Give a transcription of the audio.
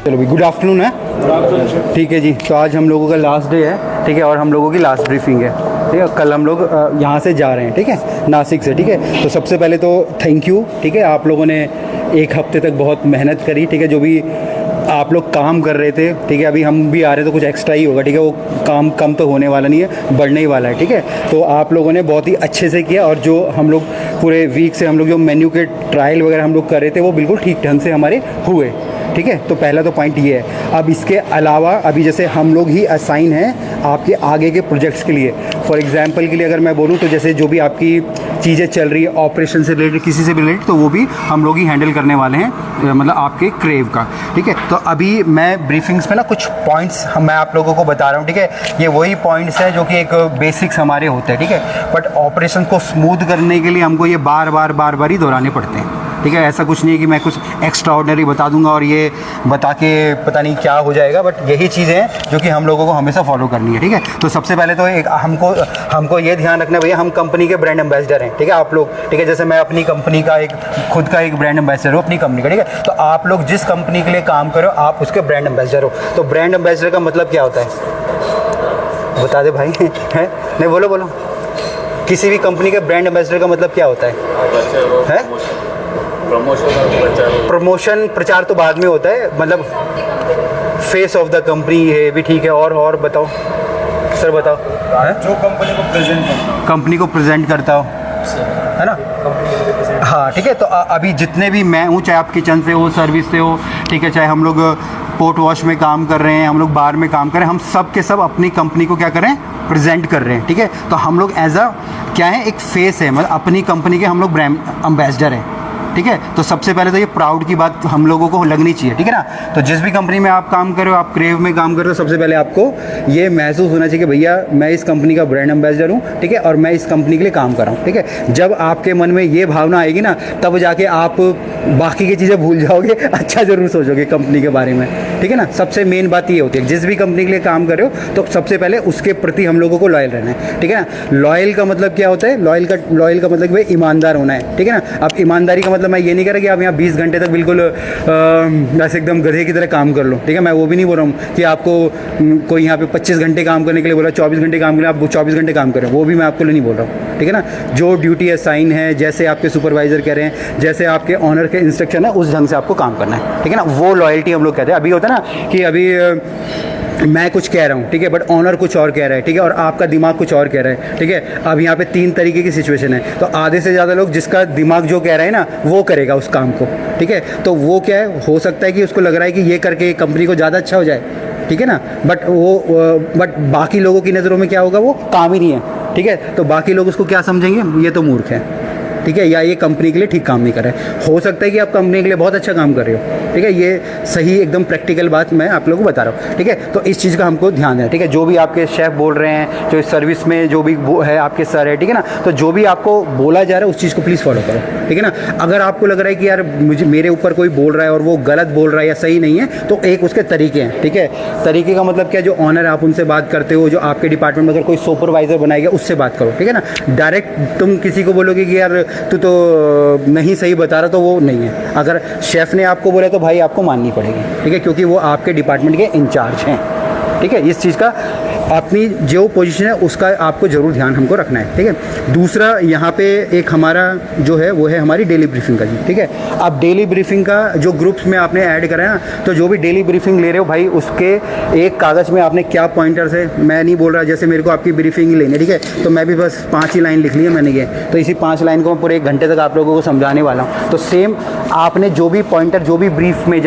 चलो भाई, good afternoon है। ठीक है जी, तो आज हम लोगों का लास्ट डे है, ठीक है, और हम लोगों की लास्ट ब्रीफिंग है, ठीक है। कल हम लोग यहाँ से जा रहे हैं, ठीक है, नासिक से, ठीक है। तो सबसे पहले तो थैंक यू, ठीक है, आप लोगों ने एक हफ्ते तक बहुत मेहनत करी, ठीक है। जो भी आप लोग काम कर रहे थे, ठीक है, अभी हम भी आ रहे हैं तो कुछ एक्स्ट्रा ही होगा, ठीक है। वो काम कम तो होने वाला नहीं है, बढ़ने ही वाला है, ठीक है। तो आप लोगों ने बहुत ही अच्छे से किया, और जो हम लोग पूरे वीक से हम लोग जो मेन्यू के ट्रायल वगैरह हम लोग कर रहे थे वो बिल्कुल ठीक ढंग से हमारे हुए, ठीक है। तो पहला तो पॉइंट ये है। अब इसके अलावा अभी जैसे हम लोग ही असाइन हैं आपके आगे के प्रोजेक्ट्स के लिए। फॉर एग्जांपल के लिए अगर मैं बोलूँ तो जैसे जो भी आपकी चीज़ें चल रही है ऑपरेशन से रिलेटेड, किसी से भी रिलेटेड, तो वो भी हम लोग ही हैंडल करने वाले हैं, मतलब आपके क्रेव का, ठीक है। तो अभी मैं ब्रीफिंग्स में ना कुछ पॉइंट्स मैं आप लोगों को बता रहा हूँ, ठीक है। ये वही पॉइंट्स हैं जो कि एक बेसिक्स हमारे होते हैं, ठीक है। बट ऑपरेशन को स्मूथ करने के लिए हमको ये बार बार ही दोहराने पड़ते हैं, ठीक है। ऐसा कुछ नहीं है कि मैं कुछ एक्स्ट्रा ऑर्डिनरी बता दूंगा और ये बता के पता नहीं क्या हो जाएगा, बट यही चीज़ें हैं जो कि हम लोगों को हमेशा फॉलो करनी है, ठीक है। तो सबसे पहले तो एक हमको ये ध्यान रखना भैया, हम कंपनी के ब्रांड एम्बेसडर हैं, ठीक है। आप लोग, ठीक है, जैसे मैं अपनी कंपनी का खुद का एक ब्रांड एम्बेसडर हूँ अपनी कंपनी का, ठीक है। तो आप लोग जिस कंपनी के लिए काम करो आप उसके ब्रांड एम्बेसडर हो। तो ब्रांड एम्बेसडर का मतलब क्या होता है, बता दे भाई है नहीं, बोलो। किसी भी कंपनी के ब्रांड एम्बेसडर का मतलब क्या होता है? प्रमोशन प्रचार तो बाद में होता है, मतलब फेस ऑफ द कंपनी है भी, ठीक है। और बताओ सर, बताओ। जो कंपनी को प्रेजेंट करता हो, है ना। हाँ, ठीक है। तो अभी जितने भी मैं हूँ, चाहे आप किचन से हो, सर्विस से हो, ठीक है, चाहे हम लोग पोर्ट वॉश में काम कर रहे हैं, हम लोग बार में काम कर रहे हैं, हम सब के सब अपनी कंपनी को क्या कर रहे हैं, प्रेजेंट कर रहे हैं, ठीक है। तो हम लोग एज अ क्या है, एक फेस है, मतलब अपनी कंपनी के हम लोग ब्रांड एम्बेसडर हैं, ठीक है। तो सबसे पहले तो ये प्राउड की बात हम लोगों को लगनी चाहिए, ठीक है ना। तो जिस भी कंपनी में आप काम कर रहे हो, आप क्रेव में काम कर रहे हो, सबसे पहले आपको ये महसूस होना चाहिए कि भैया मैं इस कंपनी का ब्रांड एम्बेसडर हूँ, ठीक है, और मैं इस कंपनी के लिए काम कर रहा हूँ, ठीक है। जब आपके मन में ये भावना आएगी ना, तब जाके आप बाकी की चीज़ें भूल जाओगे, अच्छा ज़रूर सोचोगे कंपनी के बारे में, ठीक है ना। सबसे मेन बात ये होती है, जिस भी कंपनी के लिए काम कर रहे हो तो सबसे पहले उसके प्रति हम लोगों को लॉयल रहना है, ठीक है ना। लॉयल का मतलब क्या होता है? लॉयल का मतलब भाई ईमानदार होना है, ठीक है ना। अब ईमानदारी का मतलब मैं ये नहीं कह रहा कि आप यहाँ 20 घंटे तक बिल्कुल ऐसे एकदम गधे की तरह काम कर लो, ठीक है। मैं वो भी नहीं बोल रहा हूँ कि आपको कोई यहाँ पे 25 घंटे काम करने के लिए बोला, 24 घंटे काम करने, आप 24 घंटे काम करें, वो भी मैं आपको नहीं बोल रहा हूँ, ठीक है ना। जो ड्यूटी असाइन है, जैसे आपके सुपरवाइजर कह रहे हैं, जैसे आपके ऑनर के इंस्ट्रक्शन है, उस ढंग से आपको काम करना है, ठीक है ना। वो लॉयल्टी हम लोग कहते हैं। अभी होता है ना कि अभी मैं कुछ कह रहा हूँ, ठीक है, बट ऑनर कुछ और कह रहा है, ठीक है, और आपका दिमाग कुछ और कह रहा है, ठीक है। अब यहाँ पे 3 तरीके की सिचुएशन है, तो आधे से ज़्यादा लोग जिसका दिमाग जो कह रहा है ना वो करेगा उस काम को, ठीक है। तो वो क्या है, हो सकता है कि उसको लग रहा है कि ये करके कंपनी को ज़्यादा अच्छा हो जाए, ठीक है ना, बट बाकी लोगों की नज़रों में क्या होगा, वो काम ही नहीं है, ठीक है। तो बाकी लोग उसको क्या समझेंगे, ये तो मूर्ख है, ठीक है, या ये कंपनी के लिए ठीक काम नहीं कर रहे हैं। हो सकता है कि आप कंपनी के लिए बहुत अच्छा काम कर रहे हो, ठीक है, ये सही एकदम प्रैक्टिकल बात मैं आप लोगों को बता रहा हूँ, ठीक है। तो इस चीज़ का हमको ध्यान देना, ठीक है। जो भी आपके शेफ़ बोल रहे हैं, जो सर्विस में जो भी है आपके सर है, ठीक है ना, तो जो भी आपको बोला जा रहा है उस चीज़ को प्लीज़ फॉलो करो, ठीक है ना। अगर आपको लग रहा है कि यार मेरे ऊपर कोई बोल रहा है और वो गलत बोल रहा है या सही नहीं है, तो एक उसके तरीके हैं, ठीक है। तरीके का मतलब क्या, जो ऑनर आप उनसे बात करते हो, जो आपके डिपार्टमेंट में अगर कोई सुपरवाइजर बनाएगा उससे बात करो, ठीक है ना। डायरेक्ट तुम किसी को बोलोगे कि यार तू तो नहीं सही बता रहा, तो वो नहीं है। अगर शेफ़ ने आपको बोला तो भाई आपको माननी पड़ेगी, ठीक है, क्योंकि वो आपके डिपार्टमेंट के इंचार्ज हैं, ठीक है। इस चीज़ का अपनी जो पोजीशन है उसका आपको ज़रूर ध्यान हमको रखना है, ठीक है। दूसरा यहाँ पे एक हमारा जो है वो है हमारी डेली ब्रीफिंग का जी, ठीक है। अब डेली ब्रीफिंग का जो ग्रुप्स में आपने ऐड करा है ना, तो जो भी डेली ब्रीफिंग ले रहे हो भाई, उसके एक कागज़ में आपने क्या पॉइंटर्स है, मैं नहीं बोल रहा जैसे मेरे को आपकी ब्रीफिंग ही लेनी है, ठीक है, तो मैं भी बस 5 ही लाइन लिख ली है मैंने ये, तो इसी 5 लाइन को मैं पूरे 1 घंटे तक आप लोगों को समझाने वाला हूँ। तो सेम आपने जो भी पॉइंटर, जो भी ब्रीफ में